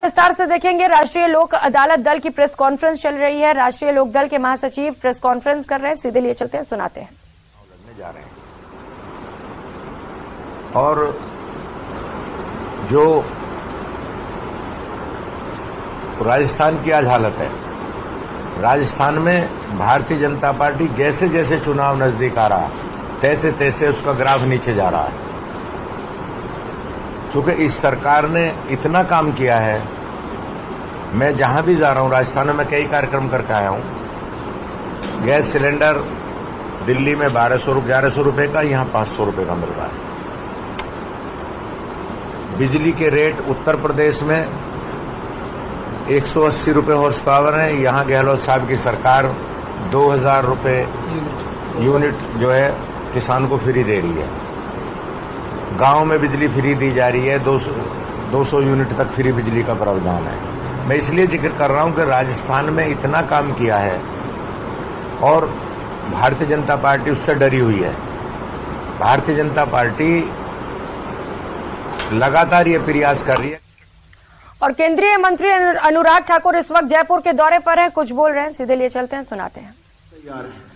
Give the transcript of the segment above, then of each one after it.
विस्तार से देखेंगे। राष्ट्रीय लोक अदालत दल की प्रेस कॉन्फ्रेंस चल रही है। राष्ट्रीय लोक दल के महासचिव प्रेस कॉन्फ्रेंस कर रहे हैं। सीधे लिए चलते हैं, सुनाते हैं। जा रहे हैं और जो राजस्थान की आज हालत है, राजस्थान में भारतीय जनता पार्टी जैसे जैसे चुनाव नजदीक आ रहा तैसे तैसे उसका ग्राफ नीचे जा रहा है। चूंकि इस सरकार ने इतना काम किया है, मैं जहां भी जा रहा हूं राजस्थान में, मैं कई कार्यक्रम करके आया हूं। गैस सिलेंडर दिल्ली में 1100 रुपए का, यहां 500 रुपए का मिल रहा है। बिजली के रेट उत्तर प्रदेश में 180 रुपए हॉर्स पावर है, यहां गहलोत साहब की सरकार 2000 रुपए यूनिट जो है किसान को फ्री दे रही है। गांव में बिजली फ्री दी जा रही है, 200 यूनिट तक फ्री बिजली का प्रावधान है। मैं इसलिए जिक्र कर रहा हूं कि राजस्थान में इतना काम किया है और भारतीय जनता पार्टी उससे डरी हुई है। भारतीय जनता पार्टी लगातार ये प्रयास कर रही है। और केंद्रीय मंत्री अनुराग ठाकुर इस वक्त जयपुर के दौरे पर हैं, कुछ बोल रहे हैं। सीधे लिए चलते हैं, सुनाते हैं। तैयार है।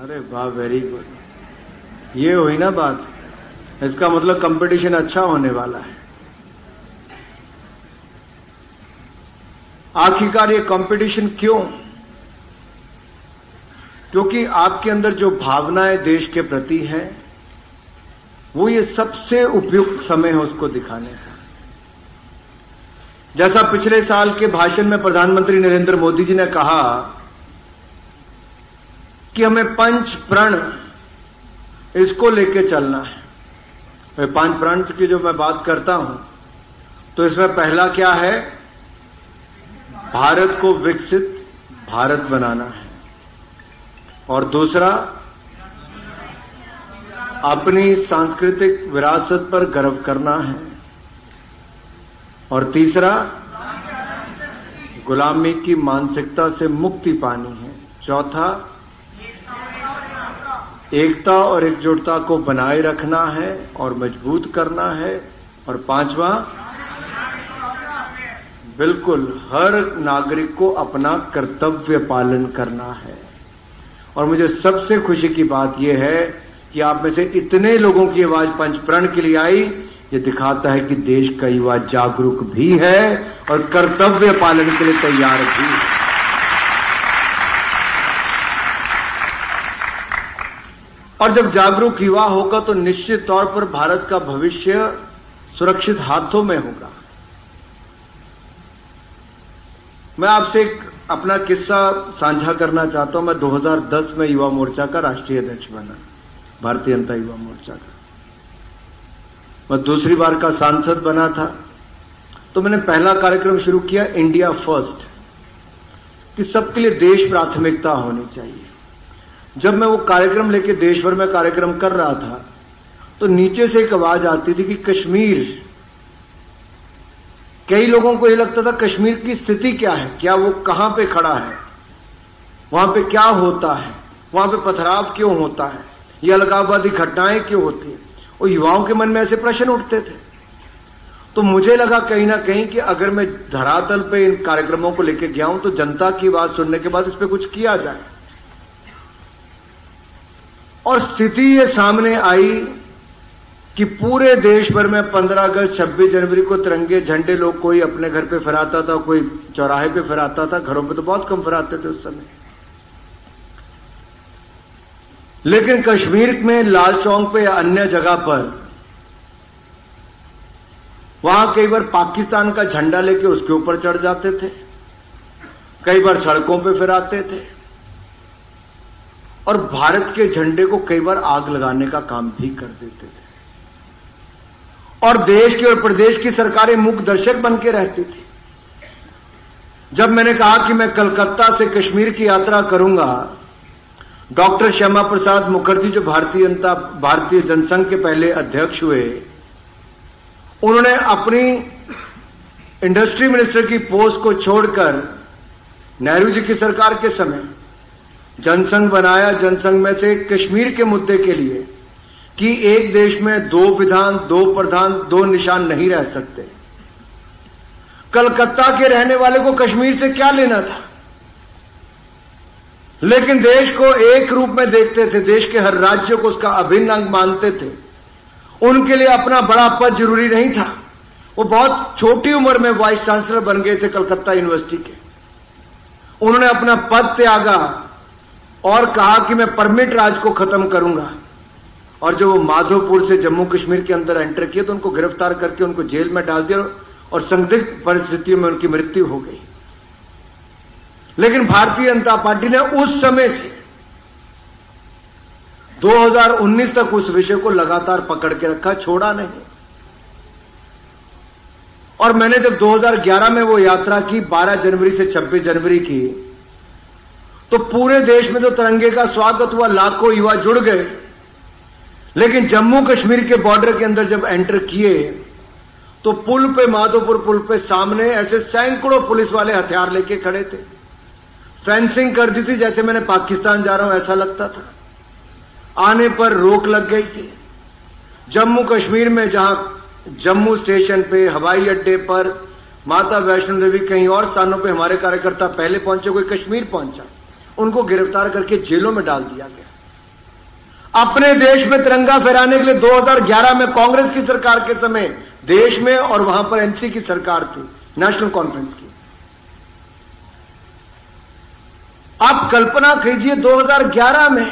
अरे वाह, वेरी गुड। ये हुई ना बात, इसका मतलब कंपटीशन अच्छा होने वाला है। आखिरकार ये कंपटीशन क्यों? क्योंकि आपके अंदर जो भावनाएं देश के प्रति है, वो ये सबसे उपयुक्त समय है उसको दिखाने का। जैसा पिछले साल के भाषण में प्रधानमंत्री नरेंद्र मोदी जी ने कहा कि हमें पंच प्रण इसको लेके चलना है। 5 प्रण की जो मैं बात करता हूं, तो इसमें पहला क्या है? भारत को विकसित भारत बनाना है। और दूसरा, अपनी सांस्कृतिक विरासत पर गर्व करना है। और तीसरा, गुलामी की मानसिकता से मुक्ति पानी है। चौथा, एकता और एकजुटता को बनाए रखना है और मजबूत करना है। और पांचवा, बिल्कुल हर नागरिक को अपना कर्तव्य पालन करना है। और मुझे सबसे खुशी की बात यह है कि आप में से इतने लोगों की आवाज पंच प्रण के लिए आई। ये दिखाता है कि देश का युवा जागरूक भी है और कर्तव्य पालन के लिए तैयार भी है। और जब जागरूक युवा होगा तो निश्चित तौर पर भारत का भविष्य सुरक्षित हाथों में होगा। मैं आपसे एक अपना किस्सा साझा करना चाहता हूं। मैं 2010 में युवा मोर्चा का राष्ट्रीय अध्यक्ष बना, भारतीय जनता युवा मोर्चा का। मैं दूसरी बार का सांसद बना था, तो मैंने पहला कार्यक्रम शुरू किया इंडिया फर्स्ट, कि सबके लिए देश प्राथमिकता होनी चाहिए। जब मैं वो कार्यक्रम लेके देश भर में कार्यक्रम कर रहा था, तो नीचे से एक आवाज आती थी कि कश्मीर, कई लोगों को ये लगता था कश्मीर की स्थिति क्या है, क्या वो कहां पे खड़ा है, वहां पे क्या होता है, वहां पे पथराव क्यों होता है, ये अलगाववादी घटनाएं क्यों होती हैं। और युवाओं के मन में ऐसे प्रश्न उठते थे। तो मुझे लगा कहीं ना कहीं कि अगर मैं धरातल पे इन कार्यक्रमों को लेके गया हूं, तो जनता की बात सुनने के बाद इस पे कुछ किया जाए। और स्थिति ये सामने आई कि पूरे देश भर में 15 अगस्त 26 जनवरी को तिरंगे झंडे लोग कोई अपने घर पे फहराता था, कोई चौराहे पे फहराता था, घरों पे तो बहुत कम फहराते थे उस समय। लेकिन कश्मीर में लाल चौक पे या अन्य जगह पर, वहां कई बार पाकिस्तान का झंडा लेके उसके ऊपर चढ़ जाते थे, कई बार सड़कों पे फहराते थे, और भारत के झंडे को कई बार आग लगाने का काम भी कर देते थे। और देश की और प्रदेश की सरकारें मूक दर्शक बन के रहती थी। जब मैंने कहा कि मैं कलकत्ता से कश्मीर की यात्रा करूंगा, डॉक्टर श्यामा प्रसाद मुखर्जी जो भारतीय जनसंघ के पहले अध्यक्ष हुए, उन्होंने अपनी इंडस्ट्री मिनिस्टर की पोस्ट को छोड़कर नेहरू जी की सरकार के समय जनसंघ बनाया। जनसंघ में से कश्मीर के मुद्दे के लिए कि एक देश में 2 विधान, 2 प्रधान, 2 निशान नहीं रह सकते। कलकत्ता के रहने वाले को कश्मीर से क्या लेना था? लेकिन देश को एक रूप में देखते थे, देश के हर राज्य को उसका अभिन्न अंग मानते थे। उनके लिए अपना बड़ा पद जरूरी नहीं था। वो बहुत छोटी उम्र में वाइस चांसलर बन गए थे कलकत्ता यूनिवर्सिटी के। उन्होंने अपना पद त्यागा और कहा कि मैं परमिट राज को खत्म करूंगा। और जब वो माधोपुर से जम्मू कश्मीर के अंदर एंटर किए तो उनको गिरफ्तार करके उनको जेल में डाल दिया और संदिग्ध परिस्थितियों में उनकी मृत्यु हो गई। लेकिन भारतीय जनता पार्टी ने उस समय से 2019 तक उस विषय को लगातार पकड़ के रखा, छोड़ा नहीं। और मैंने जब 2011 में वो यात्रा की 12 जनवरी से 26 जनवरी की, तो पूरे देश में जो तिरंगे का स्वागत हुआ, लाखों युवा जुड़ गए। लेकिन जम्मू कश्मीर के बॉर्डर के अंदर जब एंटर किए तो पुल पे, माधोपुर पुल पे सामने ऐसे सैकड़ों पुलिस वाले हथियार लेके खड़े थे। फेंसिंग कर दी थी, जैसे मैंने पाकिस्तान जा रहा हूं ऐसा लगता था। आने पर रोक लग गई थी। जम्मू कश्मीर में जहां जम्मू स्टेशन पे, हवाई अड्डे पर, माता वैष्णो देवी, कहीं और स्थानों पे हमारे कार्यकर्ता पहले पहुंचे, कोई कश्मीर पहुंचा, उनको गिरफ्तार करके जेलों में डाल दिया गया। अपने देश में तिरंगा फहराने के लिए 2011 में कांग्रेस की सरकार के समय देश में, और वहां पर एनसी की सरकार थी, नेशनल कॉन्फ्रेंस की। आप कल्पना कीजिए 2011 में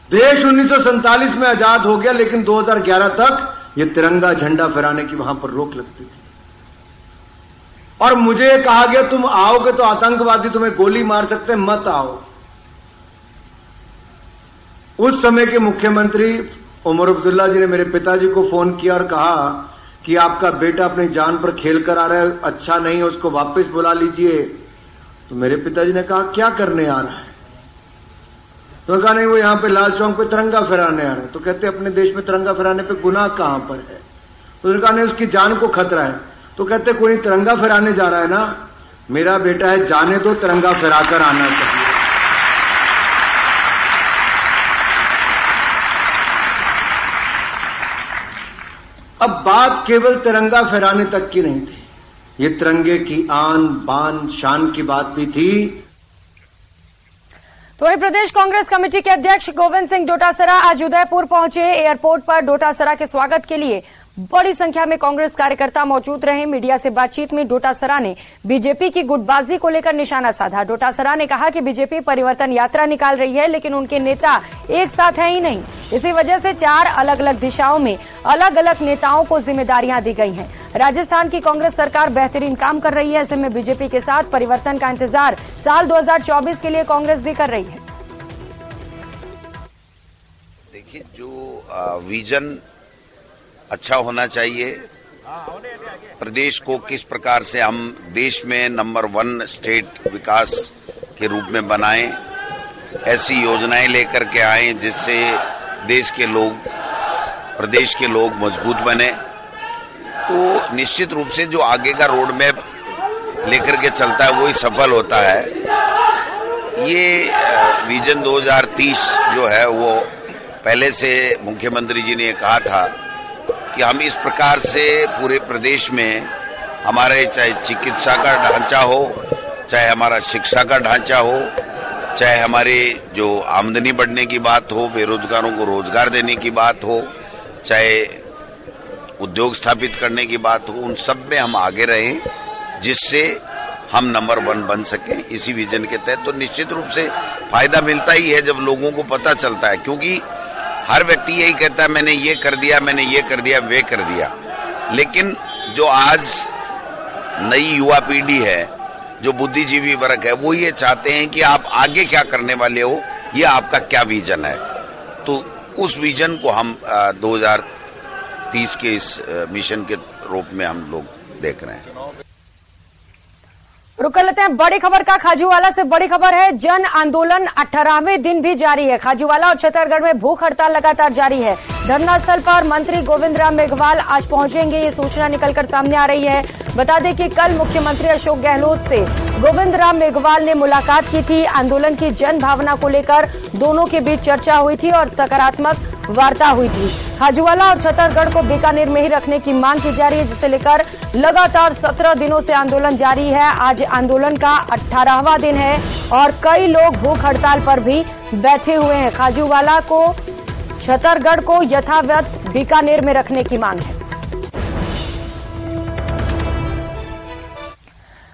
देश 1947 में आजाद हो गया, लेकिन 2011 तक ये तिरंगा झंडा फहराने की वहां पर रोक लगती थी। और मुझे कहा गया तुम आओगे तो आतंकवादी तुम्हें गोली मार सकते हैं, मत आओ। उस समय के मुख्यमंत्री उमर अब्दुल्ला जी ने मेरे पिताजी को फोन किया और कहा कि आपका बेटा अपनी जान पर खेल कर आ रहा है, अच्छा नहीं है, उसको वापस बुला लीजिए। तो मेरे पिताजी ने कहा क्या करने आ रहा है? तो कहा नहीं, वो यहां पे लाल चौक पे तिरंगा फहराने आ रहे हैं। तो कहते अपने देश में तिरंगा फहराने पे गुनाह कहां पर है? तो उन्होंने कहा नहीं, उसकी जान को खतरा है। तो कहते कोई तिरंगा फहराने जा रहा है ना, मेरा बेटा है, जाने दो, तिरंगा फहराकर आना चाहिए। अब बात केवल तिरंगा फहराने तक की नहीं थी, ये तिरंगे की आन बान शान की बात भी थी। तो वहीं प्रदेश कांग्रेस कमेटी के अध्यक्ष गोविंद सिंह डोटासरा आज उदयपुर पहुंचे। एयरपोर्ट पर डोटासरा के स्वागत के लिए बड़ी संख्या में कांग्रेस कार्यकर्ता मौजूद रहे। मीडिया से बातचीत में डोटासरा ने बीजेपी की गुटबाजी को लेकर निशाना साधा। डोटासरा ने कहा कि बीजेपी परिवर्तन यात्रा निकाल रही है, लेकिन उनके नेता एक साथ हैं ही नहीं। इसी वजह से 4 अलग अलग दिशाओं में अलग अलग नेताओं को जिम्मेदारियां दी गई हैं। राजस्थान की कांग्रेस सरकार बेहतरीन काम कर रही है, ऐसे में बीजेपी के साथ परिवर्तन का इंतजार साल 2024 के लिए कांग्रेस भी कर रही है। देखिए, जो विजन अच्छा होना चाहिए, प्रदेश को किस प्रकार से हम देश में नंबर 1 स्टेट विकास के रूप में बनाएं, ऐसी योजनाएं लेकर के आए जिससे देश के लोग, प्रदेश के लोग मजबूत बने। तो निश्चित रूप से जो आगे का रोड मैप लेकर के चलता है वही सफल होता है। ये विजन 2030 जो है वो पहले से मुख्यमंत्री जी ने कहा था कि हम इस प्रकार से पूरे प्रदेश में हमारे चाहे चिकित्सा का ढांचा हो, चाहे हमारा शिक्षा का ढांचा हो, चाहे हमारे जो आमदनी बढ़ने की बात हो, बेरोजगारों को रोजगार देने की बात हो, चाहे उद्योग स्थापित करने की बात हो, उन सब में हम आगे रहें जिससे हम नंबर 1 बन सकें इसी विजन के तहत। तो निश्चित रूप से फायदा मिलता ही है जब लोगों को पता चलता है, क्योंकि हर व्यक्ति यही कहता है मैंने ये कर दिया, मैंने ये कर दिया, वे कर दिया। लेकिन जो आज नई युवा पीढ़ी है, जो बुद्धिजीवी वर्ग है, वो ये चाहते हैं कि आप आगे क्या करने वाले हो, ये आपका क्या विजन है। तो उस विजन को हम 2030 के इस मिशन के रूप में हम लोग देख रहे हैं। रुक कर लेते हैं बड़ी खबर का। खाजूवाला से बड़ी खबर है, जन आंदोलन 18वें दिन भी जारी है। खाजूवाला और छतरगढ़ में भूख हड़ताल लगातार जारी है। धरना स्थल पर मंत्री गोविंद राम मेघवाल आज पहुंचेंगे, ये सूचना निकलकर सामने आ रही है। बता दें कि कल मुख्यमंत्री अशोक गहलोत से गोविंद राम मेघवाल ने मुलाकात की थी। आंदोलन की जन भावना को लेकर दोनों के बीच चर्चा हुई थी और सकारात्मक वार्ता हुई थी। खाजूवाला और छतरगढ़ को बीकानेर में ही रखने की मांग की जा रही है, जिसे लेकर लगातार 17 दिनों से आंदोलन जारी है। आज आंदोलन का 18वां दिन है और कई लोग भूख हड़ताल पर भी बैठे हुए हैं। खाजूवाला को, छतरगढ़ को यथावत बीकानेर में रखने की मांग है।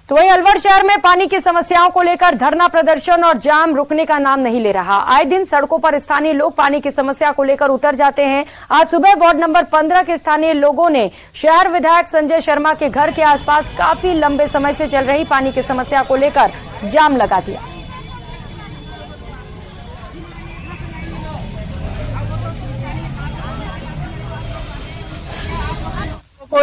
तो वहीं अलवर शहर में पानी की समस्याओं को लेकर धरना प्रदर्शन और जाम रुकने का नाम नहीं ले रहा। आए दिन सड़कों पर स्थानीय लोग पानी की समस्या को लेकर उतर जाते हैं। आज सुबह वार्ड नंबर 15 के स्थानीय लोगों ने शहर विधायक संजय शर्मा के घर के आसपास काफी लंबे समय से चल रही पानी की समस्या को लेकर जाम लगा दिया। को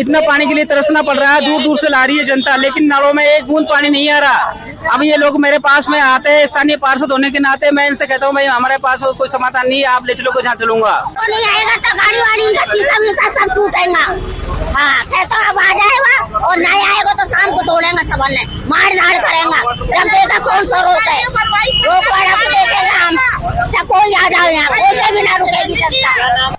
इतना पानी के लिए तरसना पड़ रहा है, दूर दूर से ला रही है जनता, लेकिन नलों में एक बूंद पानी नहीं आ रहा। अब ये लोग मेरे पास में आते हैं, स्थानीय पार्षद होने के नाते मैं इनसे कहता हूँ भाई हमारे पास कोई समाधान नहीं है, आप ले चलो, जहाँ चलूंगा। नहीं आएगा तो गाड़ी वाड़ी इनका शीशा सब टूटेगा। हाँ, कहता अब आ जाएगा और नहीं आएगा तो शाम को तोड़ेंगे, सब ने मार धाड़ करेंगे। जब देखा कौन सा रोक है, रोक वाला को देखेगा हम, कोई आ जाओ यहाँ, कोई से भी ना रुकेगी जनता।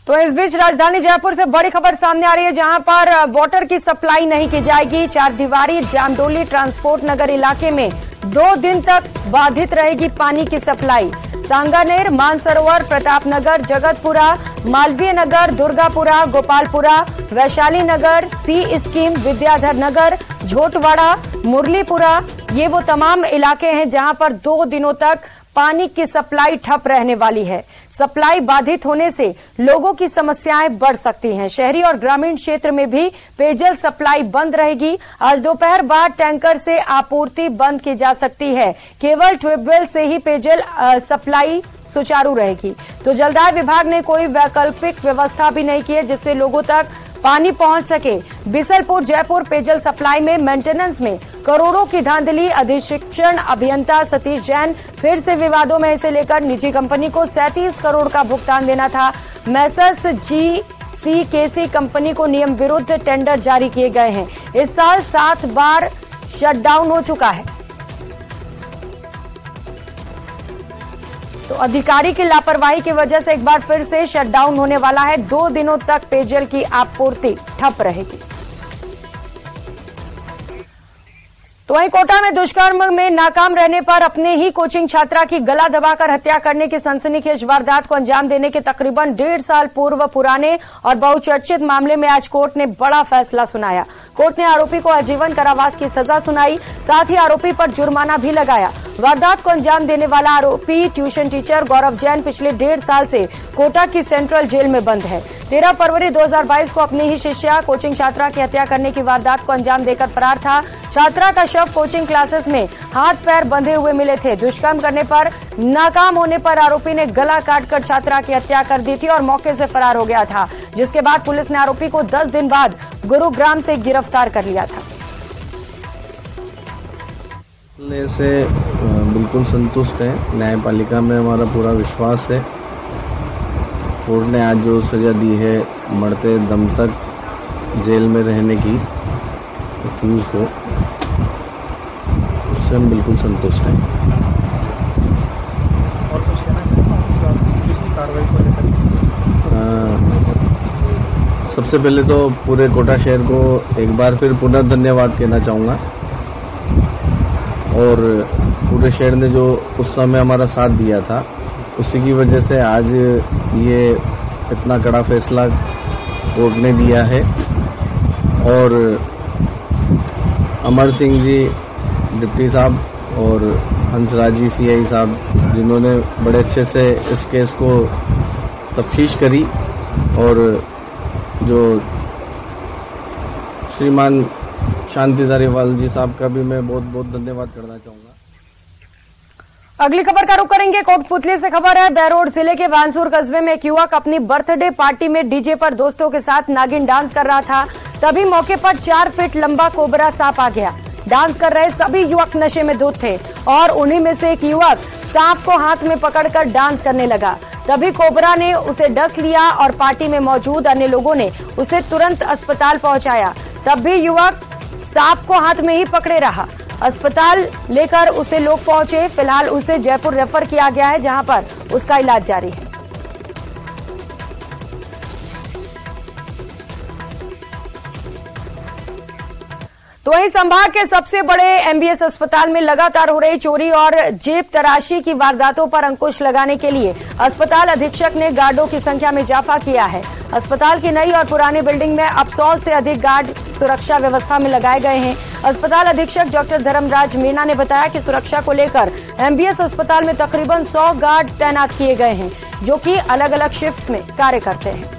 तो इस बीच राजधानी जयपुर से बड़ी खबर सामने आ रही है, जहां पर वाटर की सप्लाई नहीं की जाएगी। चारदीवारी जामडोली ट्रांसपोर्ट नगर इलाके में 2 दिन तक बाधित रहेगी पानी की सप्लाई। सांगानेर, मानसरोवर, प्रतापनगर, जगतपुरा, मालवीय नगर, दुर्गापुरा, गोपालपुरा, वैशाली नगर, सी स्कीम, विद्याधर नगर, झोटवाड़ा, मुरलीपुरा, ये वो तमाम इलाके हैं जहां पर 2 दिनों तक पानी की सप्लाई ठप रहने वाली है। सप्लाई बाधित होने से लोगों की समस्याएं बढ़ सकती हैं। शहरी और ग्रामीण क्षेत्र में भी पेयजल सप्लाई बंद रहेगी। आज दोपहर बाद टैंकर से आपूर्ति बंद की जा सकती है। केवल ट्यूबवेल से ही पेयजल सप्लाई सुचारू रहेगी। तो जलदाय विभाग ने कोई वैकल्पिक व्यवस्था भी नहीं की है जिससे लोगों तक पानी पहुंच सके। बिसलपुर जयपुर पेयजल सप्लाई में मेंटेनेंस में करोड़ों की धांधली। अधिशिक्षण अभियंता सतीश जैन फिर से विवादों में, इसे लेकर निजी कंपनी को 37 करोड़ का भुगतान देना था। मैसर्स GCKC कंपनी को नियम विरुद्ध टेंडर जारी किए गए हैं। इस साल 7 बार शटडाउन हो चुका है। तो अधिकारी की लापरवाही की वजह से एक बार फिर से शटडाउन होने वाला है। 2 दिनों तक पेयजल की आपूर्ति ठप रहेगी। तो वहीं कोटा में दुष्कर्म में नाकाम रहने पर अपने ही कोचिंग छात्रा की गला दबाकर हत्या करने की सनसनीखेज वारदात को अंजाम देने के तकरीबन 1.5 साल पूर्व पुराने और बहुचर्चित मामले में आज कोर्ट ने बड़ा फैसला सुनाया। कोर्ट ने आरोपी को आजीवन कारावास की सजा सुनाई, साथ ही आरोपी पर जुर्माना भी लगाया। वारदात को अंजाम देने वाला आरोपी ट्यूशन टीचर गौरव जैन पिछले 1.5 साल से कोटा की सेंट्रल जेल में बंद है। 13 फरवरी 2022 को अपनी ही शिष्या कोचिंग छात्रा की हत्या करने की वारदात को अंजाम देकर फरार था। छात्रा का शव कोचिंग क्लासेस में हाथ पैर बंधे हुए मिले थे। दुष्कर्म करने पर नाकाम होने पर आरोपी ने गला काटकर छात्रा की हत्या कर दी थी और मौके से फरार हो गया था, जिसके बाद पुलिस ने आरोपी को 10 दिन बाद गुरुग्राम से गिरफ्तार कर लिया था। से बिल्कुल संतुष्ट है। न्यायपालिका में हमारा पूरा विश्वास है। कोर्ट ने आज जो सजा दी है मरते दम तक जेल में रहने की एक्यूज को, इससे हम बिल्कुल संतुष्ट हैं। और कुछ कहना चाहूँगा पुलिस की कार्रवाई को लेकर? सबसे पहले तो पूरे कोटा शहर को एक बार फिर पुनः धन्यवाद कहना चाहूँगा और पूरे शहर ने जो उस समय हमारा साथ दिया था, उसी की वजह से आज ये इतना कड़ा फैसला कोर्ट ने दिया है। और अमर सिंह जी डिप्टी साहब और हंसराज जी CI साहब, जिन्होंने बड़े अच्छे से इस केस को तफ्तीश करी, और जो श्रीमान शांति धारीवाल जी साहब का भी मैं बहुत बहुत धन्यवाद करना चाहूंगा। अगली खबर का रुख करेंगे कोटपुतली से। खबर है बेरोड जिले के वानसूर कस्बे में एक युवक अपनी बर्थडे पार्टी में डीजे पर दोस्तों के साथ नागिन डांस कर रहा था। तभी मौके पर 4 फीट लंबा कोबरा सांप आ गया। डांस कर रहे सभी युवक नशे में धुत थे और उन्हीं में से एक युवक सांप को हाथ में पकड़कर डांस करने लगा। तभी कोबरा ने उसे डस लिया और पार्टी में मौजूद अन्य लोगों ने उसे तुरंत अस्पताल पहुंचाया। तब भी युवक सांप को हाथ में ही पकड़े रहा। अस्पताल लेकर उसे लोग पहुंचे। फिलहाल उसे जयपुर रेफर किया गया है, जहां पर उसका इलाज जारी है। तो वहीं संभाग के सबसे बड़े एमबीएस अस्पताल में लगातार हो रही चोरी और जेब तराशी की वारदातों पर अंकुश लगाने के लिए अस्पताल अधीक्षक ने गार्डों की संख्या में इजाफा किया है। अस्पताल की नई और पुरानी बिल्डिंग में अब 100 से अधिक गार्ड सुरक्षा व्यवस्था में लगाए गए हैं। अस्पताल अधीक्षक डॉक्टर धर्मराज मीणा ने बताया कि सुरक्षा को लेकर एमबीएस अस्पताल में तकरीबन 100 गार्ड तैनात किए गए हैं, जो कि अलग अलग शिफ्ट्स में कार्य करते हैं।